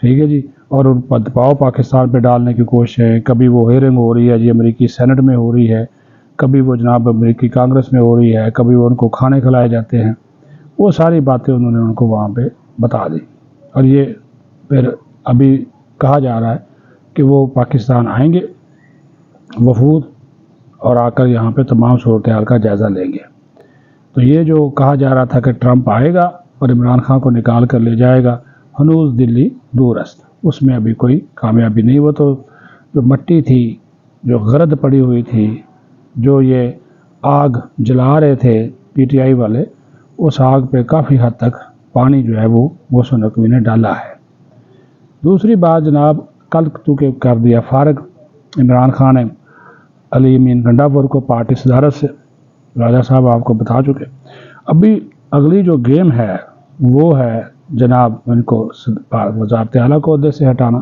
ٹھیک ہے جی، اور ان پر دباؤ پاکستان پہ ڈالنے کی کوشش ہے. کبھی وہ ہیئرنگ ہو رہی ہے جی امریکی سینٹ میں ہو رہی ہے، کبھی وہ جناب امریکی کانگریس میں ہو رہی ہے، کبھی وہ ان کو کھانے کھلائے جاتے ہیں. وہ ساری باتیں انہوں نے ان کو وہاں پہ بتا دی، اور یہ پھر ابھی کہا جا رہا ہے کہ وہ پاکستان آئیں گے وفود، اور آ کر یہاں پہ تمام صورتحال کا جائزہ لیں گے. تو یہ جو کہا جا رہا تھا کہ ٹرمپ آئے گا اور عمران خان کو نکال کر لے جائے گا، ہنوز دلی دور است، اس میں ابھی کوئی کامیابی نہیں. وہ تو جو مٹی تھی، جو غرد پڑی ہوئی تھی، جو یہ آگ جلا رہے تھے پی ٹی آئی والے، اس آگ پہ کافی حد تک پانی جو ہے وہ حسن نقوی نے ڈالا ہے. دوسری بات جناب، کل چونکہ کر دیا فارغ عمران خان نے علی امین گنڈاپور کو پارٹی صدارت سے، راجہ صاحب آپ کو بتا چکے. ابھی اگلی جو گیم ہے وہ ہے جناب ان کو وزارت اعلیٰ کو عہدے سے ہٹانا،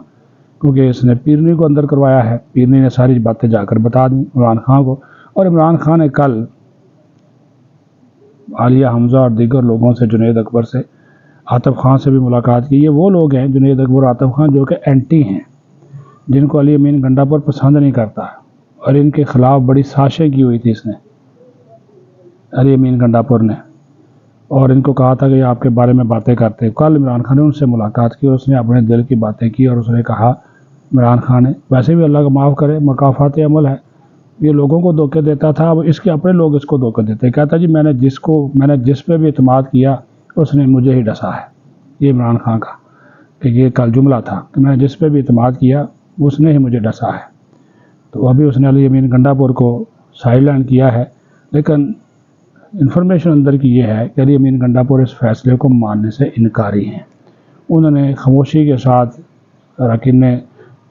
کیونکہ اس نے پیرنی کو اندر کروایا ہے. پیرنی نے ساری باتیں جا کر بتا دیں عمران خان کو، اور عمران خان نے کل عالیہ حمزہ اور دیگر لوگوں سے، جنید اکبر سے، عاطف خان سے بھی ملاقات کی. یہ وہ لوگ ہیں جنید اکبر اور عاطف خان جو کہ اینٹی ہیں، جن کو علی امین گنڈاپور پسند نہیں کرتا، اور ان کے خلاف بڑی سازشیں کی ہوئی تھی اس نے، علی امین گنڈاپور نے، اور ان کو کہا تھا کہ یہ آپ کے بارے میں باتیں کرتے. کل عمران خان نے ان سے ملاقات کی اور اس نے اپنے دل کی باتیں کی، اور اس نے کہا عمران خان نے، ویسے بھی اللہ کا معاف کرے مکافات عمل ہے، یہ لوگوں کو دھوکے دیتا تھا، اب اس کے اپنے لوگ اس کو دھوکے دیتے. کہتا جی میں نے جس پہ بھی اعتماد کیا اس نے مجھے ہی ڈسا ہے. یہ عمران خان کا کہ یہ کل جملہ تھا کہ میں نے جس پہ بھی اعتماد کیا اس نے ہی مجھے ڈسا ہے. تو ابھی اس نے علی امین گنڈاپور کو سائیڈ لائن کیا ہے، لیکن انفارمیشن اندر کی یہ ہے کہ علی امین گنڈاپور اس فیصلے کو ماننے سے انکاری ہیں. انہوں نے خاموشی کے ساتھ اراکین نے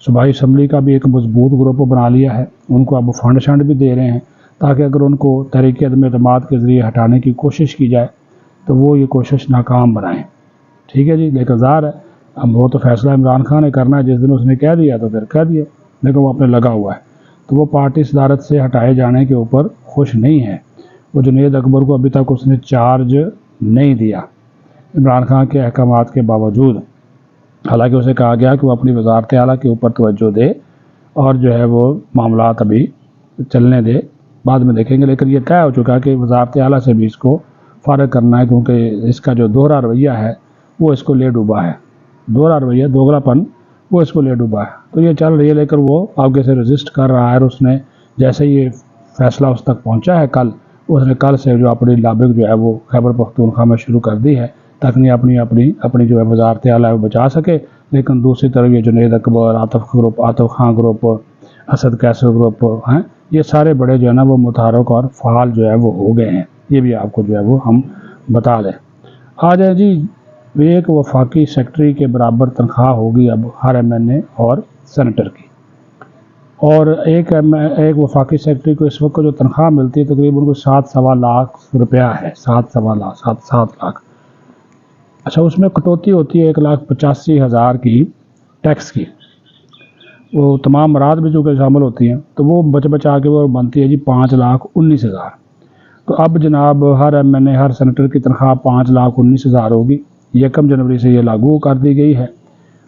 صوبائی اسمبلی کا بھی ایک مضبوط گروپ بنا لیا ہے. ان کو اب فنڈ شنڈ بھی دے رہے ہیں تاکہ اگر ان کو تحریک عدم اعتماد کے ذریعے ہٹانے کی کوشش کی جائے تو وہ یہ کوشش ناکام بنائیں. ٹھیک ہے جی، لیکن ظاہر ہے اب وہ تو فیصلہ عمران خان نے کرنا ہے. جس دن اس نے کہہ دیا تو پھر کہہ دیا، لیکن وہ اپنے لگا ہوا ہے. تو وہ پارٹی صدارت سے ہٹائے جانے کے اوپر خوش نہیں ہے. وہ جنید اکبر کو ابھی تک اس نے چارج نہیں دیا عمران خان کے احکامات کے باوجود، حالانکہ اسے کہا گیا کہ وہ اپنی وزارت اعلیٰ کے اوپر توجہ دے اور جو ہے وہ معاملات ابھی چلنے دے، بعد میں دیکھیں گے. لیکن یہ طے ہو چکا کہ وزارت اعلیٰ سے بھی اس کو فارغ کرنا ہے، کیونکہ اس کا جو دوہرا رویہ ہے وہ اس کو لے ڈوبا ہے. دوہرا رویہ، دوگلا پن، وہ اس کو لے ڈوبا ہے. تو یہ چل رہی ہے، لیکن وہ آگے سے رجسٹ کر رہا ہے. اور اس نے جیسے یہ فیصلہ اس تک پہنچا ہے کل، اس نے کل سے جو اپنی لابنگ جو ہے وہ خیبر پختونخوا میں شروع کر دی ہے تاکہ اپنی جو ہے وزارت اعلیٰ وہ بچا سکے. لیکن دوسری طرف یہ جنید اکبر، عاطف خان گروپ، اسد کیسر گروپ ہیں، یہ سارے بڑے جو ہے نا وہ متحرک اور فعال جو ہے وہ ہو گئے ہیں. یہ بھی آپ کو جو ہے وہ ہم بتا دیں. آ جائے جی، ایک وفاقی سیکرٹری کے برابر تنخواہ ہوگی اب ہر ایم این اے اور سینیٹر کی، اور ایک وفاقی سیکرٹری کو اس وقت جو تنخواہ ملتی ہے تقریباً کوئی 7.25 لاکھ روپیہ ہے. 7 لاکھ. اچھا، اس میں کٹوتی ہوتی ہے 1,85,000 کی ٹیکس کی. وہ تمام مراد بھی جو کہ شامل ہوتی ہیں تو وہ بچا کے وہ بنتی ہے جی 5,19,000. تو اب جناب ہر ایم این اے، ہر سینیٹر کی تنخواہ 5,19,000 ہوگی. 1 جنوری سے یہ لاگو کر دی گئی ہے،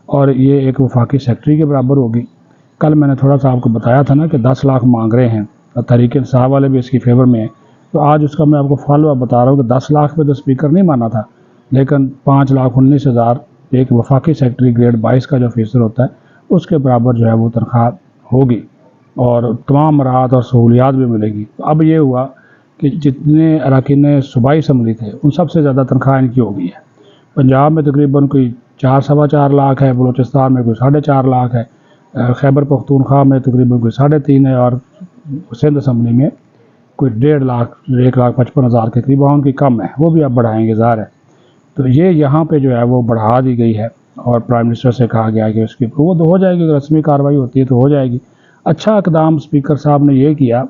اور یہ ایک وفاقی سیکرٹری کے برابر ہوگی. کل میں نے تھوڑا سا آپ کو بتایا تھا نا کہ 10 لاکھ مانگ رہے ہیں، اور تحریک انصاف والے بھی اس کی فیور میں ہیں. تو آج اس کا میں آپ کو فالو اپ بتا رہا ہوں کہ 10 لاکھ پہ تو اسپیکر نہیں مانا تھا، لیکن 5,19,000 ایک وفاقی سیکرٹری گریڈ 22 کا جو آفیسر ہوتا ہے اس کے برابر جو ہے وہ تنخواہ ہوگی، اور تمام مراحت اور سہولیات بھی ملے گی. تو اب یہ ہوا کہ جتنے اراکین صوبائی اسمبلی تھے ان سب سے زیادہ تنخواہ ان کی ہو گئی ہے. پنجاب میں تقریباً کوئی 4.25 لاکھ ہے، بلوچستان میں کوئی 4.5 لاکھ ہے، خیبر پختونخوا میں تقریباً کوئی 3.5 ہے، اور سندھ اسمبلی میں کوئی 1.5 لاکھ، 1,55,000 کے قریب ان کی کم ہے. وہ بھی اب بڑھائیں گے ظاہر ہے. تو یہ یہاں پہ جو ہے وہ بڑھا دی گئی ہے، اور پرائم منسٹر سے کہا گیا کہ اس کی اپروول ہو جائے گی، اگر رسمی کارروائی ہوتی ہے تو ہو جائے گی. اچھا اقدام اسپیکر صاحب نے یہ کیا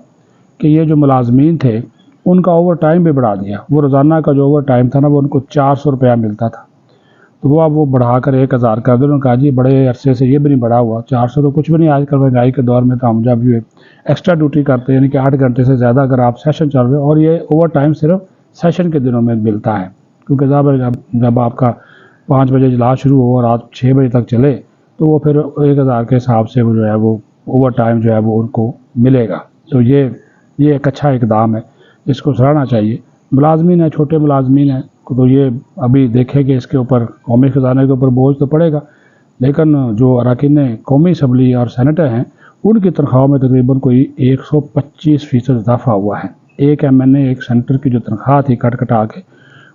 کہ یہ جو ملازمین تھے ان کا اوور ٹائم بھی بڑھا دیا. وہ روزانہ کا جو اوور ٹائم تھا نا وہ ان کو 400 روپیہ ملتا تھا، تو وہ اب وہ بڑھا کر 1,000 کر دے. انہوں نے کہا جی بڑے عرصے سے یہ بھی نہیں بڑھا ہوا، 400 تو کچھ بھی نہیں آج کل مہنگائی کے دور میں. تو ہم جب یہ ایکسٹرا ڈیوٹی کرتے ہیں، یعنی کہ 8 گھنٹے سے زیادہ اگر آپ سیشن چل رہے ہو، اور یہ اوور ٹائم صرف سیشن کے دنوں میں ملتا ہے، کیونکہ جب آپ کا 5 بجے اجلاس شروع ہو اور رات 6 بجے تک چلے تو وہ پھر 1000 کے حساب سے وہ جو ہے وہ اوور ٹائم جو ہے وہ ان کو ملے گا. تو یہ ایک اچھا اقدام ہے، اس کو سراہنا چاہیے. ملازمین ہیں، چھوٹے ملازمین ہیں تو یہ ابھی دیکھیں کہ اس کے اوپر قومی خزانے کے اوپر بوجھ تو پڑے گا، لیکن جو اراکین قومی اسمبلی اور سینیٹر ہیں ان کی تنخواہوں میں تقریباً کوئی 125% اضافہ ہوا ہے. ایک ایم این اے، ایک سینیٹر کی جو تنخواہ تھی کٹ کٹا کے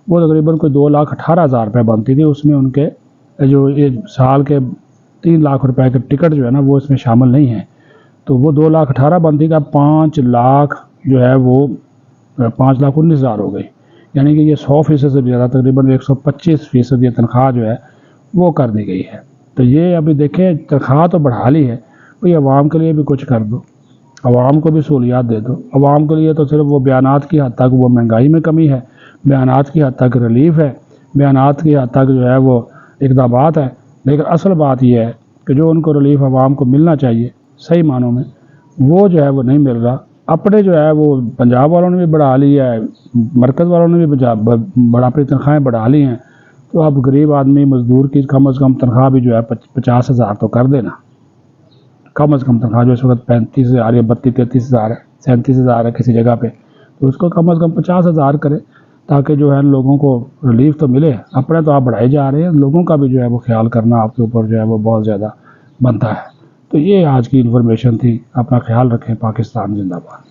وہ تقریباً کوئی 2,18,000 روپے بنتی تھی. اس میں ان کے جو یہ سال کے 3 لاکھ روپے کے ٹکٹ جو ہے نا وہ اس میں شامل نہیں ہیں، تو وہ 2,18,000 بنتی تھی. اب 5 لاکھ جو ہے وہ 5,19,000 ہو گئی، یعنی کہ یہ 100% سے زیادہ تقریباً 125% یہ تنخواہ جو ہے وہ کر دی گئی ہے. تو یہ ابھی دیکھیں تنخواہ تو بڑھا لی ہے، بھئی عوام کے لیے بھی کچھ کر دو، عوام کو بھی سہولیات دے دو. عوام کے لیے تو صرف وہ بیانات کی حد تک وہ مہنگائی میں کمی ہے، بیانات کی حد تک ریلیف ہے، بیانات کی حد تک جو ہے وہ اقدامات ہیں، لیکن اصل بات یہ ہے کہ جو ان کو ریلیف عوام کو ملنا چاہیے صحیح معنوں میں وہ جو ہے وہ نہیں مل رہا. اپنے جو ہے وہ پنجاب والوں نے بھی بڑھا لی ہے، مرکز والوں نے بھی اپنی تنخواہیں بڑھا لی ہیں. تو اب غریب آدمی مزدور کی کم از کم تنخواہ بھی جو ہے 50,000 تو کر دینا. کم از کم تنخواہ جو اس وقت 35,000 یا 32-33,000 ہے، 37,000 ہے کسی جگہ پہ، تو اس کو کم از کم 50,000 کرے تاکہ جو ہے لوگوں کو ریلیف تو ملے. اپنے تو آپ بڑھائے جا رہے ہیں، لوگوں کا بھی جو ہے وہ خیال کرنا آپ کے اوپر جو ہے وہ بہت زیادہ بنتا ہے. تو یہ آج کی انفارمیشن تھی. اپنا خیال رکھیں. پاکستان زندہ باد.